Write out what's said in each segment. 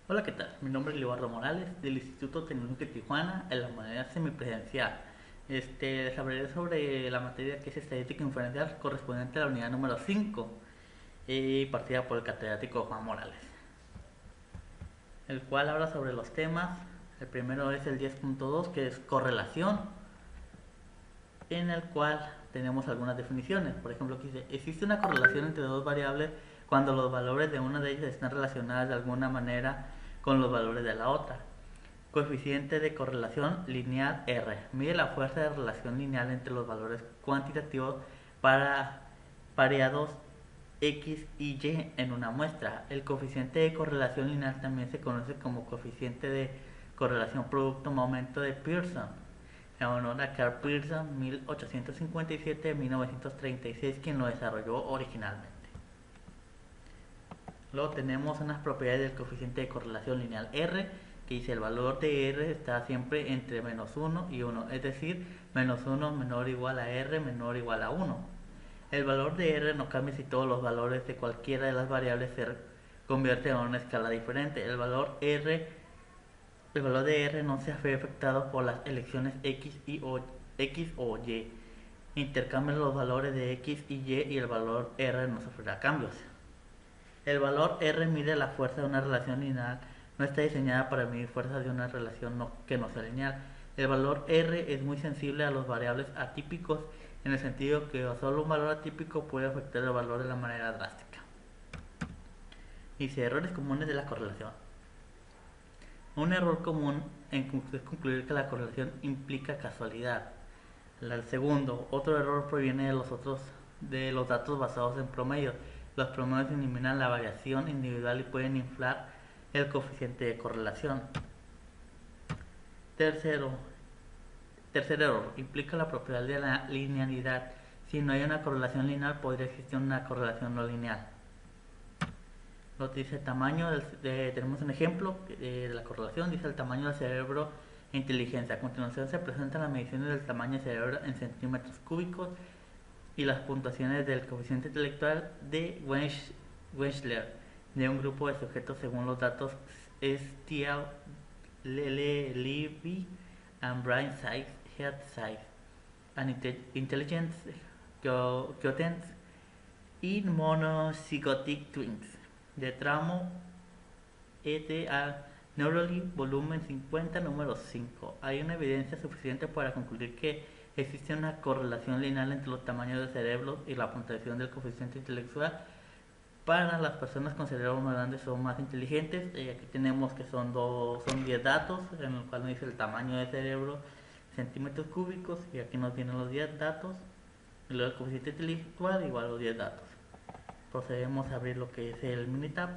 Hola, ¿qué tal? Mi nombre es Leobardo Morales del Instituto Tecnológico de Tijuana en la modalidad semipresencial. Les hablaré sobre la materia que es Estadística Inferencial correspondiente a la unidad número 5 y partida por el catedrático Juan Morales, el cual habla sobre los temas. El primero es el 10.2, que es correlación, en el cual tenemos algunas definiciones. Por ejemplo, aquí dice: existe una correlación entre dos variables cuando los valores de una de ellas están relacionadas de alguna manera con los valores de la otra. Coeficiente de correlación lineal R. Mide la fuerza de relación lineal entre los valores cuantitativos para pareados X y Y en una muestra. El coeficiente de correlación lineal también se conoce como coeficiente de correlación producto-momento de Pearson, en honor a Carl Pearson, 1857-1936, quien lo desarrolló originalmente. Luego tenemos unas propiedades del coeficiente de correlación lineal R, que dice: el valor de R está siempre entre -1 y 1, es decir, -1 menor o igual a R menor o igual a 1. El valor de R no cambia si todos los valores de cualquiera de las variables se convierten en una escala diferente. El valor de R no se ve afectado por las elecciones X o Y. Intercambian los valores de X y Y y el valor R no sufrirá cambios. El valor R mide la fuerza de una relación lineal. No está diseñada para medir fuerzas de una relación que no sea lineal. El valor R es muy sensible a los variables atípicos, en el sentido que solo un valor atípico puede afectar el valor de la manera drástica. Dice: errores comunes de la correlación. Un error común es concluir que la correlación implica casualidad. El segundo, otro error proviene de los datos basados en promedios. Los promedios eliminan la variación individual y pueden inflar el coeficiente de correlación. Tercero, tercer error, implica la propiedad de la linealidad. Si no hay una correlación lineal, podría existir una correlación no lineal. Lo dice el tamaño tenemos un ejemplo de la correlación. Dice: el tamaño del cerebro e inteligencia. A continuación se presentan las mediciones del tamaño del cerebro en centímetros cúbicos y las puntuaciones del coeficiente intelectual de Wechsler de un grupo de sujetos según los datos Steele, Levy and Brain Size, Head Size, and Intelligence Quotients in Monozygotic Twins de tramo ETA Neurally volumen 50 número 5. Hay una evidencia suficiente para concluir que existe una correlación lineal entre los tamaños del cerebro y la puntuación del coeficiente intelectual para las personas con cerebro más grandes o más inteligentes. Aquí tenemos que son 10 datos, en el cual nos dice el tamaño del cerebro centímetros cúbicos, y aquí nos vienen los 10 datos, y luego el coeficiente intelectual igual a los 10 datos. Procedemos a abrir lo que es el Minitab.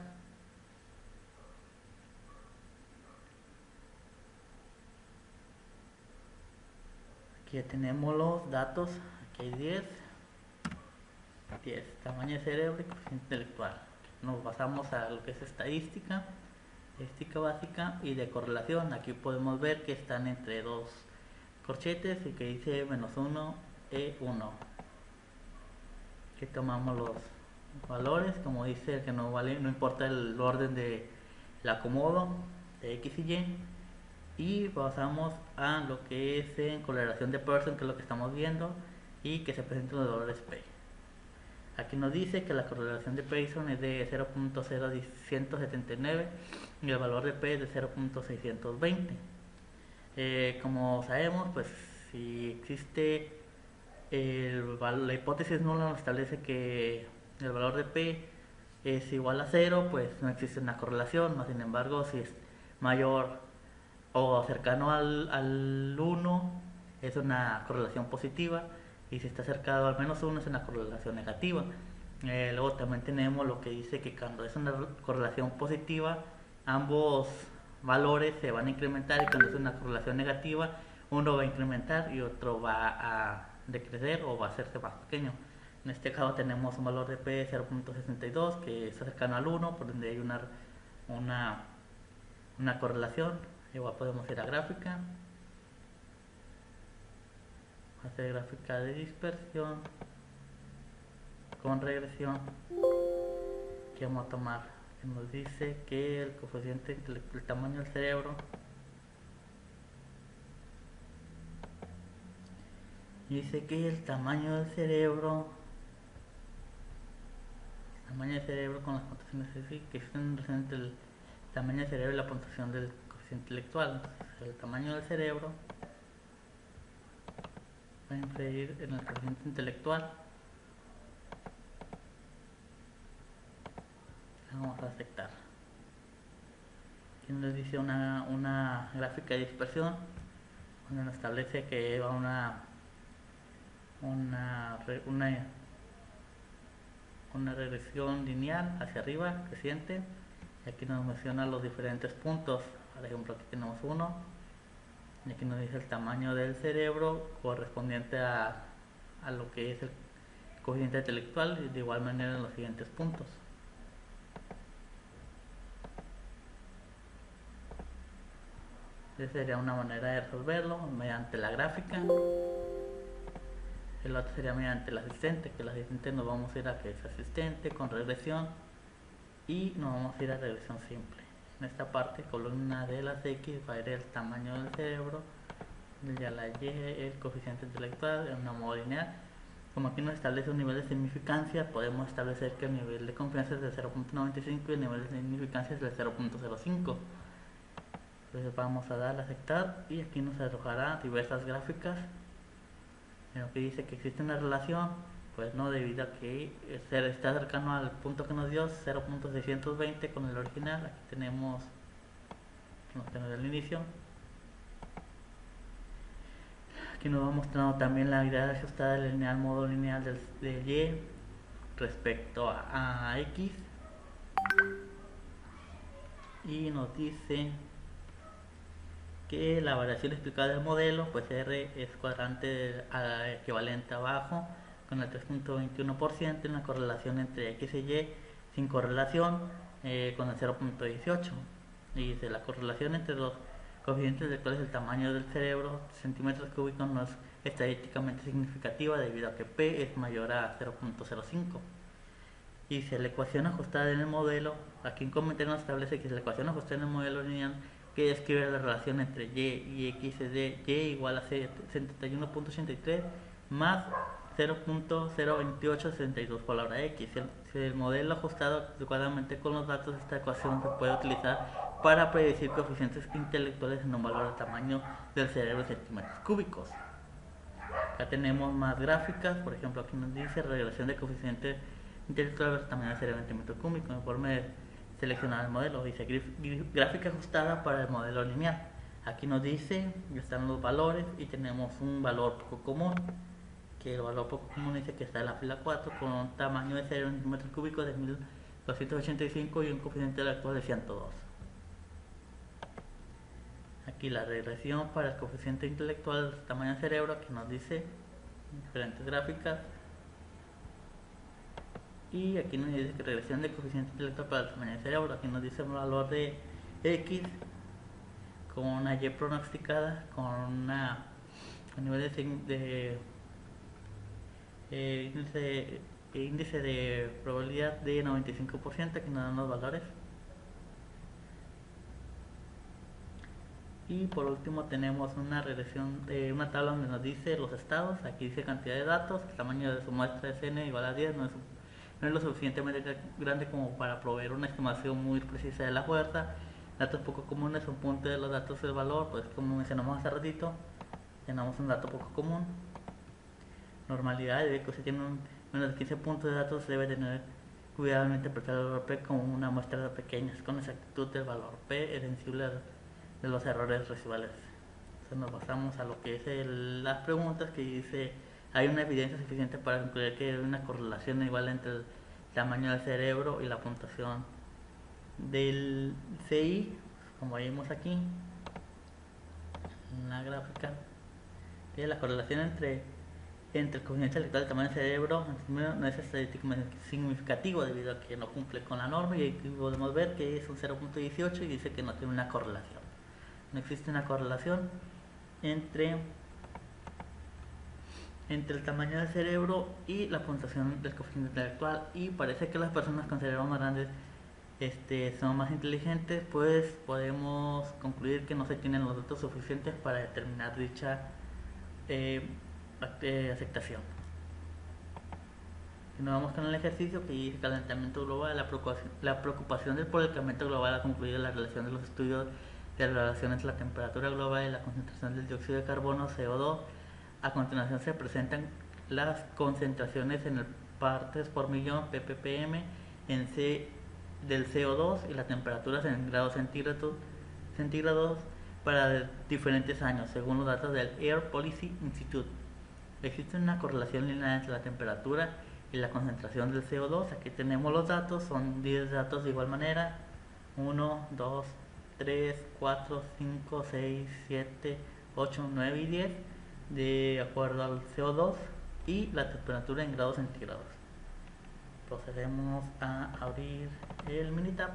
Aquí ya tenemos los datos, aquí hay 10, tamaño de cerebro y coeficiente intelectual. Nos basamos a lo que es estadística básica y de correlación. Aquí podemos ver que están entre dos corchetes y que dice -1 e1. Aquí tomamos los valores, como dice, que no vale, no importa el orden de el acomodo de X y Y, y pasamos a lo que es en correlación de Pearson, que es lo que estamos viendo, y que se presentan los valores P. Aquí nos dice que la correlación de Pearson es de 0.0179 y el valor de P es de 0.620. Como sabemos, pues si existe la hipótesis nula, nos establece que el valor de P es igual a 0, pues no existe una correlación. Sin embargo, si es mayor o cercano al 1, es una correlación positiva, y si está cercano al -1 es una correlación negativa. Luego también tenemos lo que dice que cuando es una correlación positiva, ambos valores se van a incrementar, y cuando es una correlación negativa, uno va a incrementar y otro va a decrecer o va a hacerse más pequeño. En este caso tenemos un valor de P de 0.62, que está cercano al 1, por donde hay una, una correlación. Igual podemos ir a gráfica, hacer gráfica de dispersión con regresión, que vamos a tomar nos dice que el coeficiente intelectual, el tamaño del cerebro, dice que el tamaño del cerebro con las puntuaciones así, que existen en relación entre el tamaño del cerebro y la puntuación del coeficiente intelectual. Entonces, el tamaño del cerebro va a influir en el coeficiente intelectual. Vamos a aceptar. Aquí nos dice una gráfica de dispersión donde nos establece que va una regresión lineal hacia arriba, creciente, y aquí nos menciona los diferentes puntos. Por ejemplo, aquí tenemos uno, y aquí nos dice el tamaño del cerebro correspondiente a lo que es el coeficiente intelectual, y de igual manera en los siguientes puntos. Esa sería una manera de resolverlo mediante la gráfica. El otro sería mediante el asistente, que el asistente nos vamos a ir a que es asistente con regresión y nos vamos a ir a regresión simple. En esta parte, columna de las X va a ir el tamaño del cerebro, ya la Y el coeficiente intelectual en una modo lineal. Como aquí nos establece un nivel de significancia, podemos establecer que el nivel de confianza es de 0.95 y el nivel de significancia es de 0.05. Entonces vamos a darle a aceptar y aquí nos arrojará diversas gráficas en lo que dice que existe una relación, pues no, debido a que está cercano al punto que nos dio 0.620 con el original. Aquí tenemos el inicio. Aquí nos va mostrando también la idea ajustada del lineal, modo lineal de Y respecto a X, y nos dice que la variación explicada del modelo, pues R es cuadrante equivalente abajo con el 3.21%, en la correlación entre X y Y sin correlación con el 0.18. Y dice la correlación entre los coeficientes de cuál es el tamaño del cerebro centímetros cúbicos no es estadísticamente significativa debido a que P es mayor a 0.05. Y si la ecuación ajustada en el modelo, aquí en comentario nos establece que si la ecuación ajustada en el modelo lineal que describe la relación entre Y y X es de Y igual a 71.83 más 0.02862 por la hora X. Si el modelo ajustado adecuadamente con los datos, esta ecuación se puede utilizar para predecir coeficientes intelectuales en un valor de tamaño del cerebro en centímetros cúbicos. Acá tenemos más gráficas, por ejemplo aquí nos dice regresión de coeficiente intelectual versus tamaño del cerebro en centímetros cúbicos en forma de seleccionar el modelo. Dice gráfica ajustada para el modelo lineal. Aquí nos dice, están los valores y tenemos un valor poco común, que el valor poco común dice que está en la fila 4 con un tamaño de cerebro en centímetros cúbicos de 1285 y un coeficiente intelectual de 102. Aquí la regresión para el coeficiente intelectual del tamaño del cerebro, que nos dice diferentes gráficas. Y aquí nos dice que regresión de coeficiente intelectual para el tamaño del cerebro. Aquí nos dice el valor de X con una Y pronosticada, con un nivel de índice de probabilidad de 95%. Aquí nos dan los valores. Y por último tenemos una regresión de una tabla donde nos dice los estados. Aquí dice cantidad de datos, el tamaño de su muestra es n igual a 10, no es lo suficientemente grande como para proveer una estimación muy precisa de la fuerza. Datos poco comunes, un punto de los datos del valor, pues como mencionamos hace ratito, tenemos un dato poco común. Normalidad, de que si tiene menos de 15 puntos de datos, debe tener cuidado en interpretar el valor P como una muestra de pequeñas, con exactitud del valor P es sensible de los errores residuales. Entonces nos basamos a lo que es las preguntas que dice: hay una evidencia suficiente para concluir que hay una correlación igual entre el tamaño del cerebro y la puntuación del CI, como vimos aquí en la gráfica, que la correlación entre el coeficiente intelectual y el tamaño del cerebro no es estadísticamente significativo debido a que no cumple con la norma, y aquí podemos ver que es un 0.18 y dice que no tiene una correlación. No existe una correlación entre el tamaño del cerebro y la puntuación del coeficiente intelectual, y parece que las personas con cerebros más grandes son más inteligentes, pues podemos concluir que no se tienen los datos suficientes para determinar dicha eh, aceptación. Y nos vamos con el ejercicio que dice calentamiento global. La preocupación por el calentamiento global ha concluido la relación de los estudios de la relación entre la temperatura global y la concentración del dióxido de carbono CO2. A continuación se presentan las concentraciones en el partes por millón ppm en C del CO2 y las temperaturas en grados centígrados para diferentes años, según los datos del Air Policy Institute. Existe una correlación lineal entre la temperatura y la concentración del CO2. Aquí tenemos los datos, son 10 datos de igual manera: 1, 2, 3, 4, 5, 6, 7, 8, 9 y 10 de acuerdo al CO2 y la temperatura en grados centígrados. Procedemos a abrir el Minitab.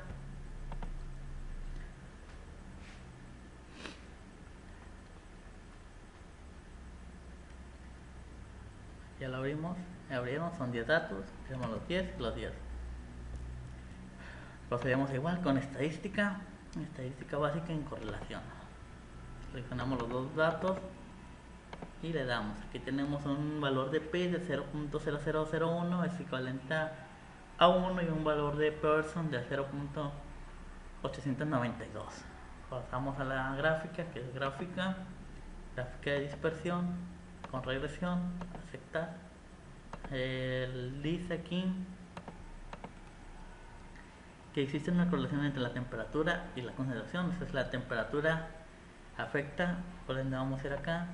Ya lo abrimos, son 10 datos, tenemos los 10 y los 10. Procedemos igual con estadística básica en correlación. Seleccionamos los dos datos y le damos. Aquí tenemos un valor de P de 0.0001, es equivalente a 1, y un valor de Pearson de 0.892. Pasamos a la gráfica, que es gráfica de dispersión con regresión, aceptar. Dice aquí que existe una correlación entre la temperatura y la concentración. Entonces la temperatura afecta, por ende vamos a ir acá.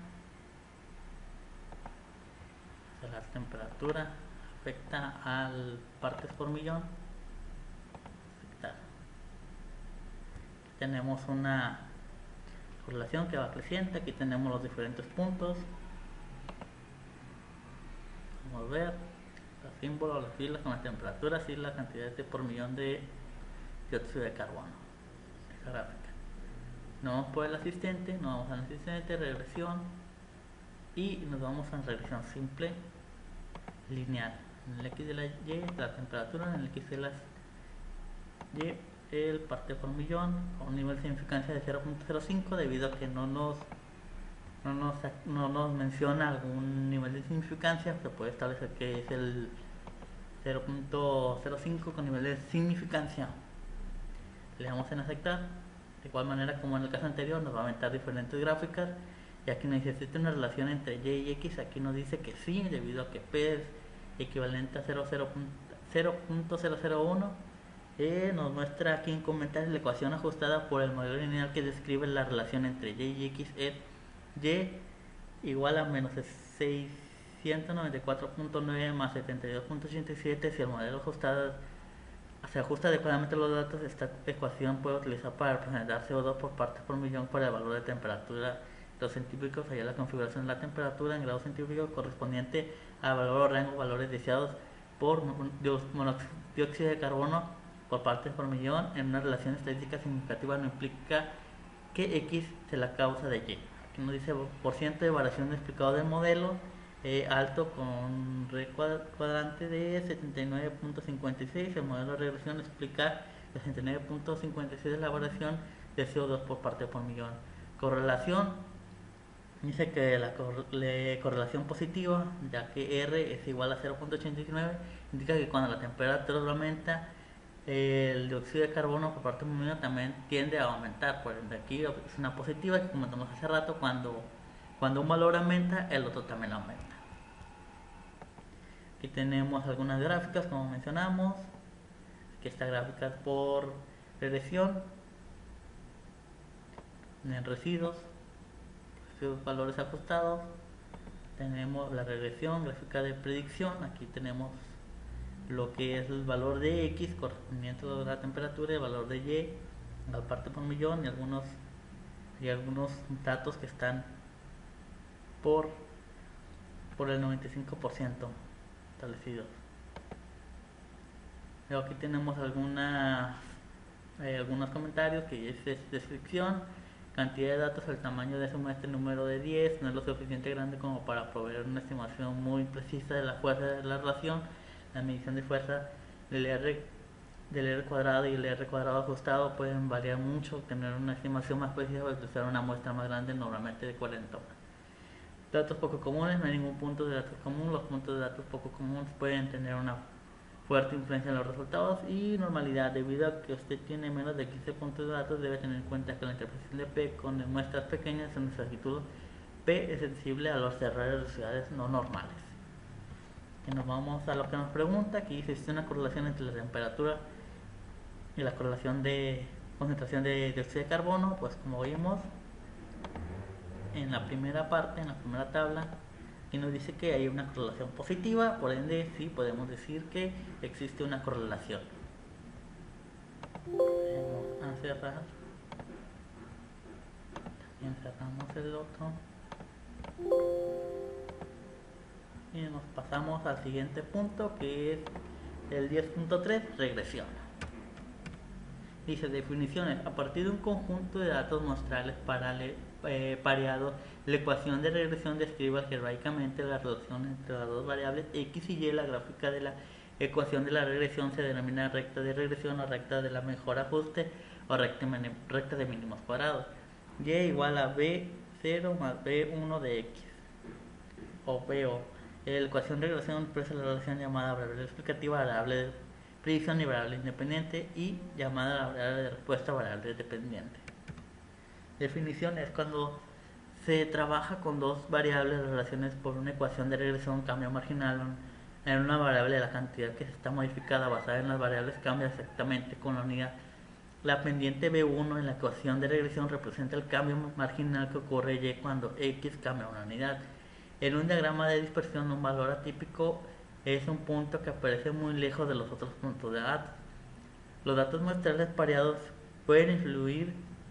La temperatura afecta al partes por millón. Afectar. Aquí tenemos una correlación que va creciente. Aquí tenemos los diferentes puntos. Vamos a ver los símbolos, las filas con las temperaturas y la cantidad de por millón de dióxido de carbono. Esa gráfica. Nos vamos por el asistente, regresión, y nos vamos a regresión simple lineal. En el X de la Y la temperatura, en el X de las Y el parte por millón, con un nivel de significancia de 0.05, debido a que no nos menciona algún nivel de significancia. Se puede establecer que es el 0.05 con nivel de significancia. Le damos en aceptar. De igual manera como en el caso anterior, nos va a aumentar diferentes gráficas, y aquí nos dice existe una relación entre Y y X. Aquí nos dice que sí, debido a que P es equivalente a 0.001. Nos muestra aquí en comentarios la ecuación ajustada por el modelo lineal que describe la relación entre Y y X es Y igual a menos 694.9 más 72.87. Si el modelo se ajusta adecuadamente a los datos, esta ecuación puede utilizar para representar CO2 por partes por millón para el valor de temperatura grados centígrados. Allá la configuración de la temperatura en grados centígrados correspondiente al valor o rango de valores deseados por dióxido de carbono por partes por millón en una relación estadística significativa no implica que X sea la causa de Y. Aquí nos dice % de variación explicado del modelo, alto con cuadrante de 79.56. El modelo de regresión explica el 69.56 de la variación de CO2 por parte por millón. Correlación, dice que la correlación positiva, ya que R es igual a 0.89, indica que cuando la temperatura aumenta, el dióxido de carbono por parte por millón también tiende a aumentar. Por ende, aquí es una positiva que comentamos hace rato: cuando un valor aumenta, el otro también aumenta. Aquí tenemos algunas gráficas, como mencionamos. Aquí está gráficas por regresión, en residuos, valores ajustados. Tenemos la regresión, gráfica de predicción. Aquí tenemos lo que es el valor de X correspondiente a la temperatura, el valor de Y al parte por millón, y algunos datos que están por el 95% establecidos. Luego aquí tenemos algunos comentarios que es descripción, cantidad de datos, el tamaño de su muestra, el número de 10 no es lo suficiente grande como para proveer una estimación muy precisa de la fuerza de la relación. La medición de fuerza del R del R cuadrado y el R cuadrado ajustado pueden variar mucho, tener una estimación más precisa o utilizar una muestra más grande, normalmente de 40 horas. Datos poco comunes, no hay ningún punto de datos común. Los puntos de datos poco comunes pueden tener una fuerte influencia en los resultados y normalidad. Debido a que usted tiene menos de 15 puntos de datos, debe tener en cuenta que la interpretación de P con muestras pequeñas en su longitud P es sensible a los errores de ciudades no normales. Y nos vamos a lo que nos pregunta, que dice: ¿existe una correlación entre la temperatura y la correlación de concentración de dióxido de carbono? Pues como vimos en la primera parte, en la primera tabla, y nos dice que hay una correlación positiva, por ende sí podemos decir que existe una correlación. Vamos a cerrar, también cerramos el otro y nos pasamos al siguiente punto, que es el 10.3, regresión. Dice: definiciones. A partir de un conjunto de datos muestrales pareados, la ecuación de regresión describe algebraicamente la relación entre las dos variables x y y. La gráfica de la ecuación de la regresión se denomina recta de regresión o recta de la mejor ajuste o recta de mínimos cuadrados. Y igual a b0 más b1 de x o bo. La ecuación de regresión expresa la relación llamada variable explicativa, variable de predicción y variable independiente, y llamada variable de respuesta, variable dependiente. Definición: es cuando se trabaja con dos variables relaciones por una ecuación de regresión. Cambio marginal en una variable de la cantidad que se está modificada basada en las variables cambia exactamente con la unidad. La pendiente B1 en la ecuación de regresión representa el cambio marginal que ocurre Y cuando X cambia una unidad. En un diagrama de dispersión, un valor atípico es un punto que aparece muy lejos de los otros puntos de datos. Los datos muestrales pareados pueden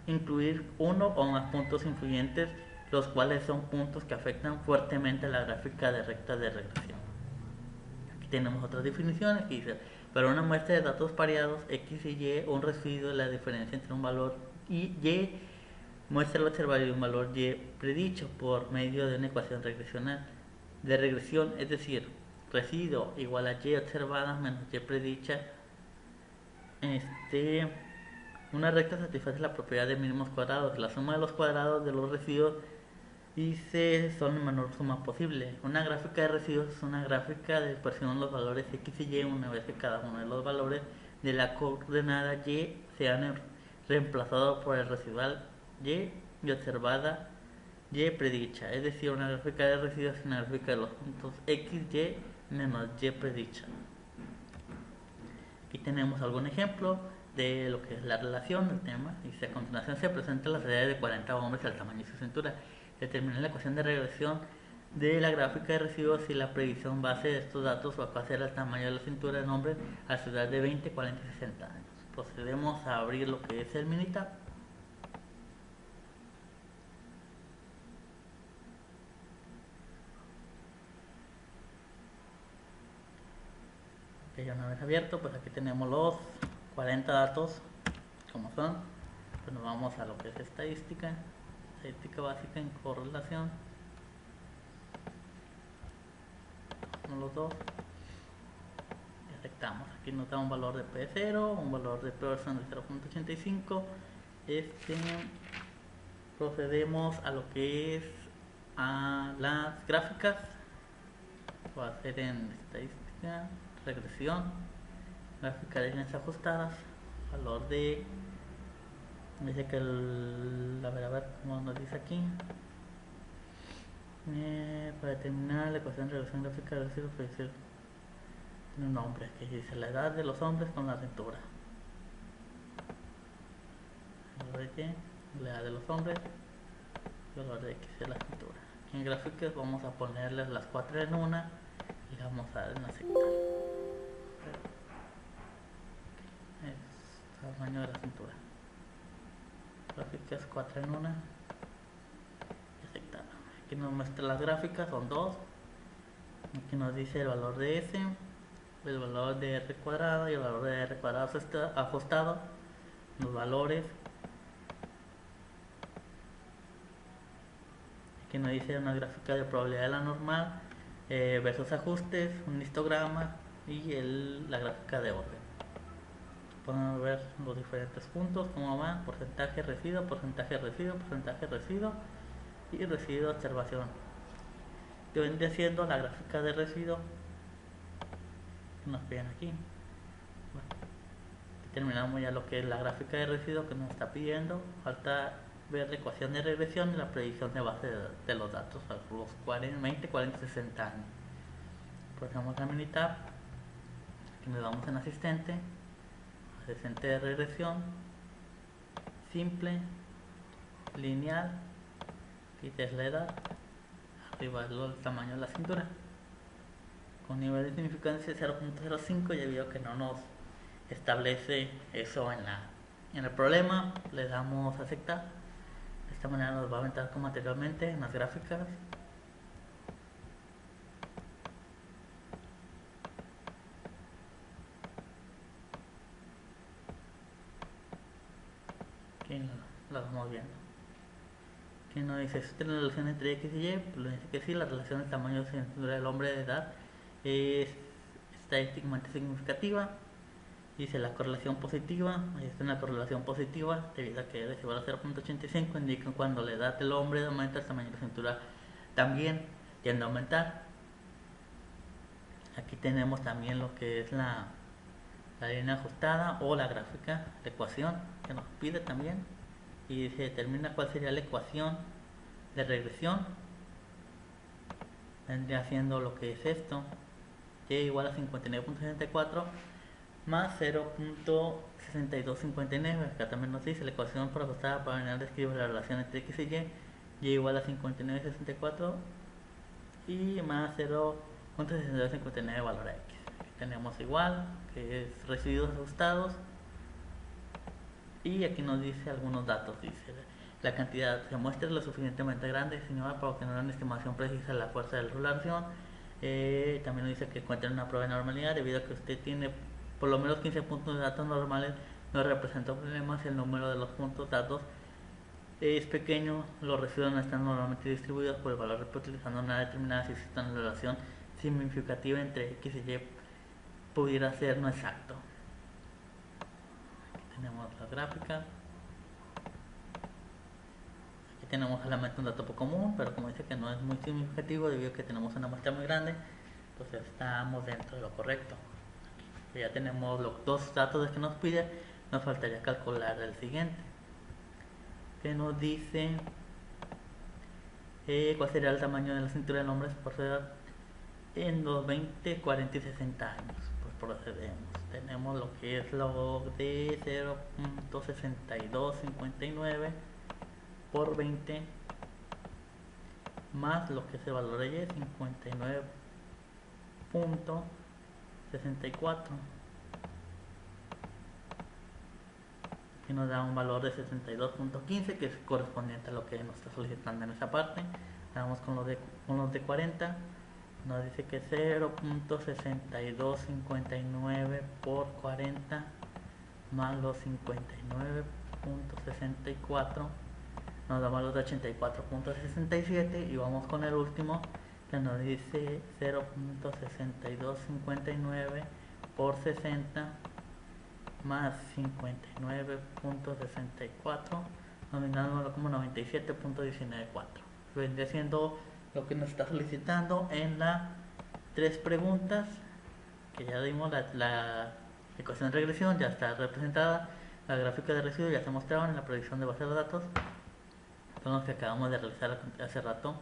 incluir uno o más puntos influyentes, los cuales son puntos que afectan fuertemente la gráfica de recta de regresión. Aquí tenemos otras definiciones que dice: para una muestra de datos pareados x y y, un residuo de la diferencia entre un valor y muestra el observable de un valor y predicho por medio de una ecuación regresional de regresión, es decir, residuo igual a y observada menos y predicha. Una recta satisface la propiedad de mínimos cuadrados. La suma de los cuadrados de los residuos son la menor suma posible. Una gráfica de residuos es una gráfica de dispersión de los valores x y y una vez que cada uno de los valores de la coordenada y se han reemplazado por el residual y observada y predicha. Es decir, una gráfica de residuos es una gráfica de los puntos x, y menos y predicha. Aquí tenemos algún ejemplo de lo que es la relación del tema. Y a continuación se presenta la serie de 40 hombres y el tamaño de su cintura. Determina la ecuación de regresión de la gráfica de residuos y la predicción base de estos datos va a ser el tamaño de la cintura de hombres a su edad de 20, 40 y 60 años. Procedemos a abrir lo que es el Minitab. Que ya una vez abierto, pues aquí tenemos los 40 datos como son. Pues nos vamos a lo que es estadística básica en correlación. Los dos y aceptamos. Aquí nos da un valor de P0, un valor de Pearson de 0.85. Procedemos a lo que es a las gráficas. Va a ser en estadística, regresión, gráfica de líneas ajustadas, valor de, dice que a ver cómo nos dice aquí, para determinar la ecuación de regresión gráfica de residuos, tiene un nombre que dice la edad de los hombres con la cintura, valor de Y, la edad de los hombres, valor de X de la cintura. Aquí en gráficas vamos a ponerles las 4 en una y vamos a dar en aceptar. Es tamaño de la cintura. Gráficas 4 en una y aceptar. Aquí nos muestra las gráficas, son dos. Aquí nos dice el valor de S, el valor de R cuadrado y el valor de R cuadrado ajustado. Los valores. Aquí nos dice una gráfica de probabilidad de la normal versus ajustes, un histograma y la gráfica de orden. Podemos ver los diferentes puntos, cómo van, porcentaje residuo, porcentaje residuo, porcentaje residuo y residuo de observación. Que vendría siendo la gráfica de residuo que nos piden aquí. Bueno, terminamos ya lo que es la gráfica de residuo que nos está pidiendo. Falta ver la ecuación de regresión y la predicción de base de los datos a los 20, 40, 60 años. Procesamos la minitab, aquí nos damos en asistente, asistente de regresión, simple, lineal, y es la edad, arriba el tamaño de la cintura. Con nivel de significancia de 0.05, ya veo que no nos establece eso en el problema. Le damos a aceptar. De esta manera nos va a aventar como anteriormente en las gráficas. Aquí la vamos viendo. Aquí nos dice, ¿existe la relación entre X y Y? Pues le dice que sí, la relación del tamaño de cintura del hombre de edad es estadísticamente significativa. Dice la correlación positiva, ahí está una correlación positiva, debido a que es igual a 0.85, indica cuando la edad del hombre aumenta, el tamaño de la cintura también tiende a aumentar. Aquí tenemos también lo que es la línea ajustada o la gráfica, la ecuación que nos pide también, y se determina cuál sería la ecuación de regresión. Vendría siendo lo que es esto, y igual a 59.64 más 0.6259. Acá también nos dice la ecuación ajustada para venir describe la relación entre X y Y igual a 59.64 y más 0.6259 valor X. Aquí tenemos igual, que es residuos ajustados, y aquí nos dice algunos datos. Dice la cantidad se muestra lo suficientemente grande, señora, para obtener una estimación precisa de la fuerza de la relación. También nos dice que encuentra una prueba de normalidad debido a que usted tiene por lo menos 15 puntos de datos normales. No representa un problema si el número de los puntos datos es pequeño. Los residuos no están normalmente distribuidos por el valor utilizando una determinada si existe una relación significativa entre X y Y pudiera ser no exacto. Aquí tenemos la gráfica. Aquí tenemos solamente un dato poco común, pero como dice que no es muy significativo debido a que tenemos una muestra muy grande, pues estamos dentro de lo correcto. Ya tenemos los dos datos que nos pide, nos faltaría calcular el siguiente, que nos dice cuál sería el tamaño de la cintura del hombre por su edad en los 20, 40 y 60 años. Pues procedemos, tenemos lo que es lo de 0.6259 por 20 más lo que es el valor de Y, 59.64, que nos da un valor de 62.15, que es correspondiente a lo que nos está solicitando en esa parte. Vamos con los de 40, nos dice que 0.6259 por 40 más los 59.64 nos da valor de 84.67, y vamos con el último que nos dice 0.6259 por 60 más 59.64, nominándolo como 97.194. Vendría siendo lo que nos está solicitando en las tres preguntas que ya dimos. La ecuación de regresión ya está representada, la gráfica de residuos ya se mostraron en la predicción de base de datos, son los que acabamos de realizar hace rato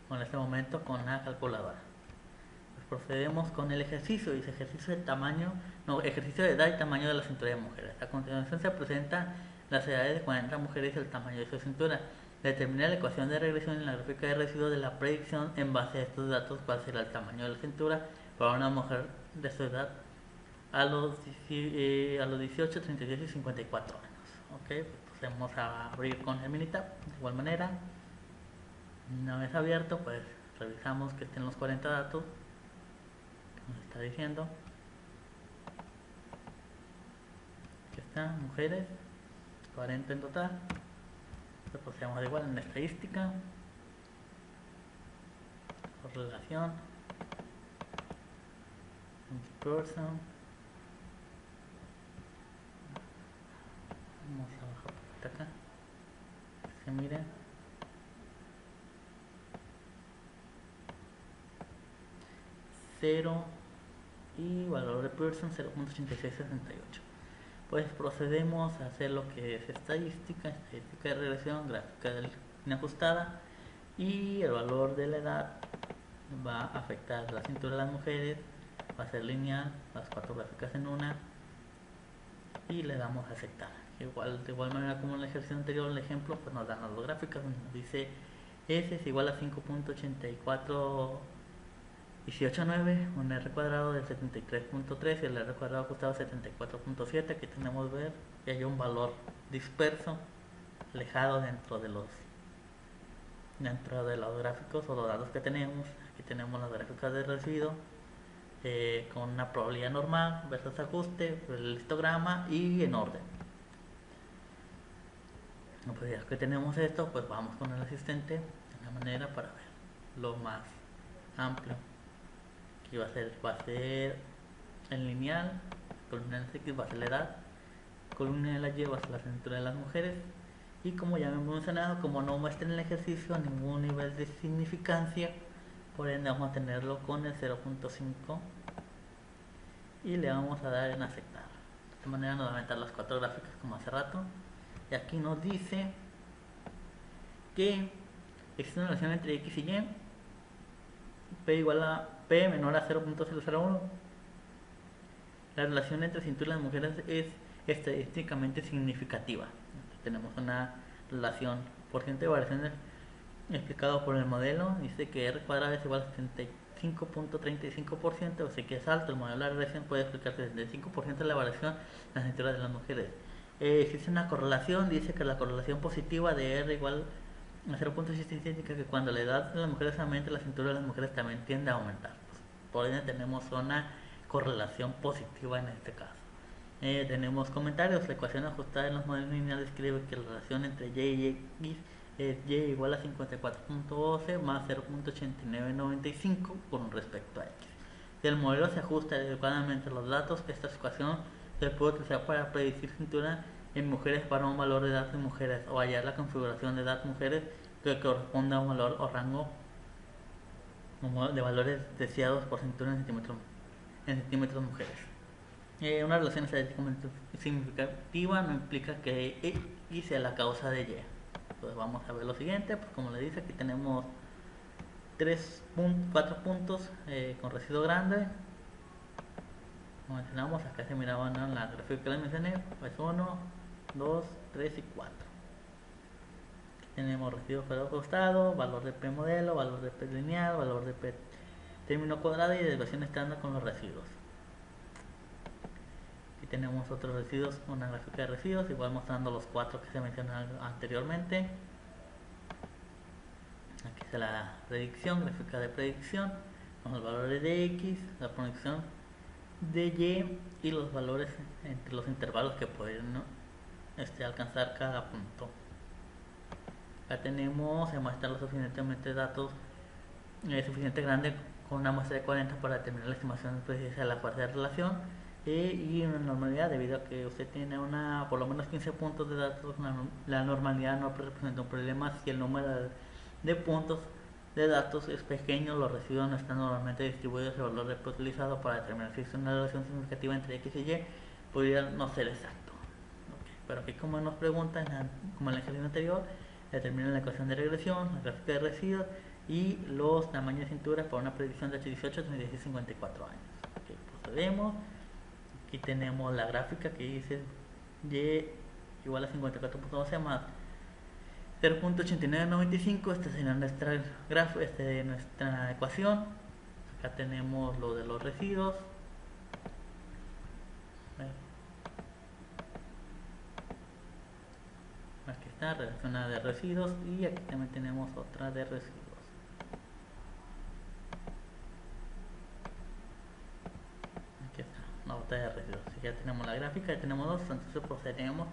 o en este momento con la calculadora. Pues procedemos con el ejercicio. Dice ejercicio de tamaño, no, ejercicio de edad y tamaño de la cintura de mujeres. A continuación se presentan las edades de 40 mujeres y el tamaño de su cintura. Determina la ecuación de regresión en la gráfica de residuos de la predicción en base a estos datos cuál será el tamaño de la cintura para una mujer de su edad a los 18, 36 y 54 años. Ok, pues vamos a abrir con el Minitab de igual manera. Una vez abierto, pues revisamos que estén los 40 datos que nos está diciendo. Aquí están, mujeres, 40 en total. Lo procedemos igual en la estadística, correlación, person, Vamos a bajar un poquito acá. Se miren. 0 y valor de Pearson 0.8668. Pues procedemos a hacer lo que es estadística de regresión, gráfica de línea ajustada, y el valor de la edad va a afectar la cintura de las mujeres, va a ser lineal, las 4 gráficas en una, y le damos a aceptar. De igual manera como en el ejercicio anterior, el ejemplo, pues nos dan las dos gráficas, nos dice S es igual a 5.8418.9, un R cuadrado de 73.3 y el R cuadrado ajustado 74.7. Aquí tenemos ver que hay un valor disperso, alejado dentro de los gráficos o los datos que tenemos. Aquí tenemos las gráficas de residuo con una probabilidad normal versus ajuste, el histograma y en orden. Pues ya que tenemos esto, pues vamos con el asistente de una manera para ver lo más amplio. Aquí va a ser en lineal, columna de X va a ser la edad, columna de la Y va a ser la cintura de las mujeres, y como ya hemos mencionado, como no muestra en el ejercicio ningún nivel de significancia, por ende vamos a tenerlo con el 0.5 y le vamos a dar en aceptar. De esta manera nos va a aumentar las 4 gráficas como hace rato, y aquí nos dice que existe una relación entre X y Y, P igual a P menor a 0.001. La relación entre cintura y las mujeres es estadísticamente significativa. Tenemos una relación por ciento de variaciones explicado por el modelo. Dice que R cuadrado es igual a 75.35%, o sea que es alto. El modelo de la regresión puede explicar que el 75% de la variación en la cintura de las mujeres. Existe una correlación, dice que la correlación positiva de R igual a 0.6 indica que cuando la edad de las mujeres aumenta, la cintura de las mujeres también tiende a aumentar. Por ende tenemos una correlación positiva en este caso. Tenemos comentarios. La ecuación ajustada en los modelos lineales describe que la relación entre Y y X es Y igual a 54.12 más 0.8995 con respecto a X. Si el modelo se ajusta adecuadamente a los datos, esta ecuación se puede utilizar para predecir cintura en mujeres para un valor de edad de mujeres o hallar la configuración de edad de mujeres que corresponda a un valor o rango de valores deseados por cintura en centímetros mujeres. Una relación estadísticamente significativa no implica que X sea la causa de Y. Entonces vamos a ver lo siguiente. Pues como le dice, aquí tenemos 4 puntos con residuo grande. Como mencionamos, acá se miraban en la gráfica que les mencioné, pues 1, 2, 3 y 4. Aquí tenemos residuo cuadrado ajustado, valor de P modelo, valor de P lineal, valor de P término cuadrado y desviación estándar con los residuos. Aquí tenemos otros residuos, una gráfica de residuos, igual mostrando los 4 que se mencionaron anteriormente. Aquí está la predicción, gráfica de predicción, con los valores de X, la proyección de Y y los valores entre los intervalos que pueden, ¿no? Alcanzar cada punto. Acá tenemos, se muestra lo suficientemente datos, suficiente grande con una muestra de 40 para determinar la estimación precisa de la fuerza de relación y una normalidad, debido a que usted tiene por lo menos 15 puntos de datos. La normalidad no representa un problema si el número de puntos de datos es pequeño, los residuos no están normalmente distribuidos, el valor de P utilizado para determinar si existe una relación significativa entre X y Y podría no ser exacto. Okay. Pero aquí, como nos preguntan, como en el ejercicio anterior, determina la ecuación de regresión, la gráfica de residuos y los tamaños de cintura para una predicción de H18 a 36 54 años. Okay, procedemos. Aquí tenemos la gráfica que dice Y igual a 54.12 más 0.8995. Esta sería nuestra nuestra ecuación. Acá tenemos lo de los residuos. Aquí está, relacionada de residuos, y aquí también tenemos otra de residuos. Aquí está, la otra de residuos. Ya tenemos la gráfica, ya tenemos dos, entonces procedemos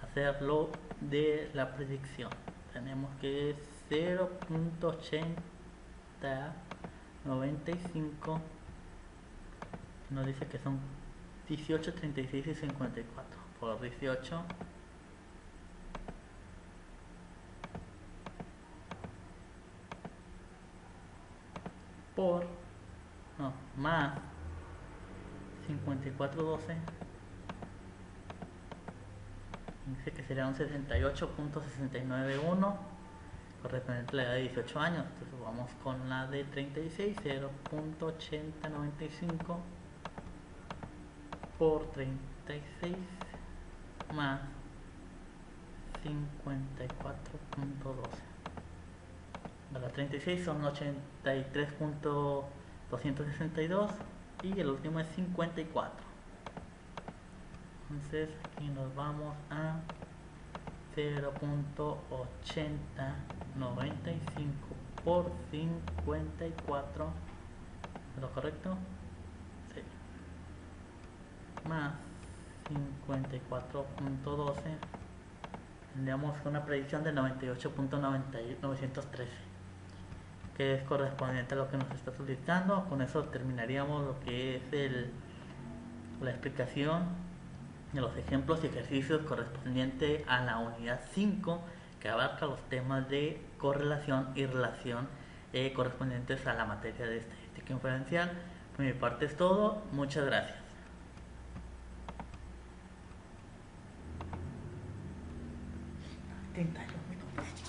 a hacer lo de la predicción. Tenemos que 0.8095 nos dice que son 18, 36 y 54 por 18 por, no, más 5412, dice que sería un 68.691 correspondiente a la edad de 18 años. Entonces vamos con la de 36, 0.8095 por 36 más 54.12. La 36 son 83.262 y el último es 54. Entonces aquí nos vamos a 0.8095 por 54. ¿Es lo correcto? Sí. Más 54.12. Tendríamos una predicción de 98.913, que es correspondiente a lo que nos está solicitando. Con eso terminaríamos lo que es la explicación de los ejemplos y ejercicios correspondientes a la unidad 5, que abarca los temas de correlación y relación correspondientes a la materia de estadística inferencial. Por mi parte es todo. Muchas gracias. Intenta yo, mi compañero.